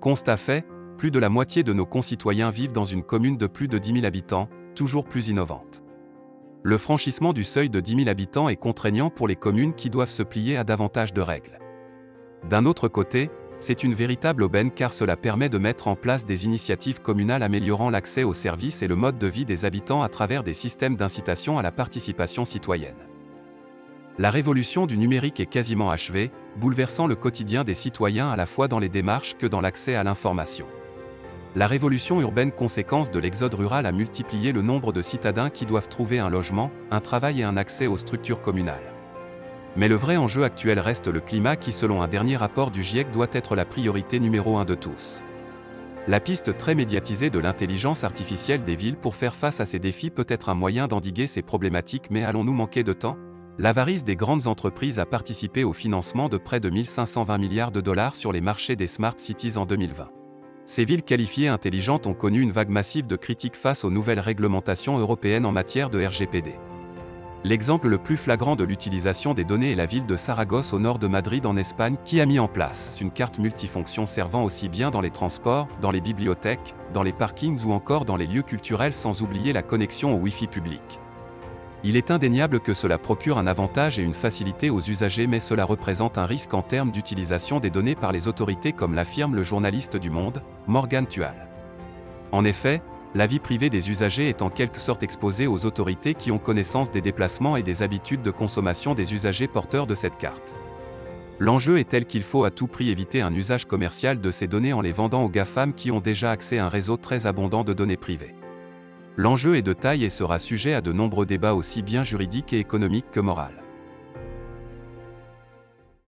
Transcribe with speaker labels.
Speaker 1: Constat fait, plus de la moitié de nos concitoyens vivent dans une commune de plus de 10 000 habitants, toujours plus innovante. Le franchissement du seuil de 10 000 habitants est contraignant pour les communes qui doivent se plier à davantage de règles. D'un autre côté, c'est une véritable aubaine car cela permet de mettre en place des initiatives communales améliorant l'accès aux services et le mode de vie des habitants à travers des systèmes d'incitation à la participation citoyenne. La révolution du numérique est quasiment achevée, bouleversant le quotidien des citoyens à la fois dans les démarches que dans l'accès à l'information. La révolution urbaine conséquence de l'exode rural a multiplié le nombre de citadins qui doivent trouver un logement, un travail et un accès aux structures communales. Mais le vrai enjeu actuel reste le climat qui, selon un dernier rapport du GIEC, doit être la priorité numéro 1 de tous. La piste très médiatisée de l'intelligence artificielle des villes pour faire face à ces défis peut être un moyen d'endiguer ces problématiques, mais allons-nous manquer de temps ? L'avarice des grandes entreprises a participé au financement de près de 1 520 milliards de dollars sur les marchés des Smart Cities en 2020. Ces villes qualifiées intelligentes ont connu une vague massive de critiques face aux nouvelles réglementations européennes en matière de RGPD. L'exemple le plus flagrant de l'utilisation des données est la ville de Saragosse au nord de Madrid en Espagne qui a mis en place une carte multifonction servant aussi bien dans les transports, dans les bibliothèques, dans les parkings ou encore dans les lieux culturels, sans oublier la connexion au Wi-Fi public. Il est indéniable que cela procure un avantage et une facilité aux usagers, mais cela représente un risque en termes d'utilisation des données par les autorités, comme l'affirme le journaliste du Monde, Morgan Tual. En effet, la vie privée des usagers est en quelque sorte exposée aux autorités qui ont connaissance des déplacements et des habitudes de consommation des usagers porteurs de cette carte. L'enjeu est tel qu'il faut à tout prix éviter un usage commercial de ces données en les vendant aux GAFAM qui ont déjà accès à un réseau très abondant de données privées. L'enjeu est de taille et sera sujet à de nombreux débats aussi bien juridiques et économiques que moraux.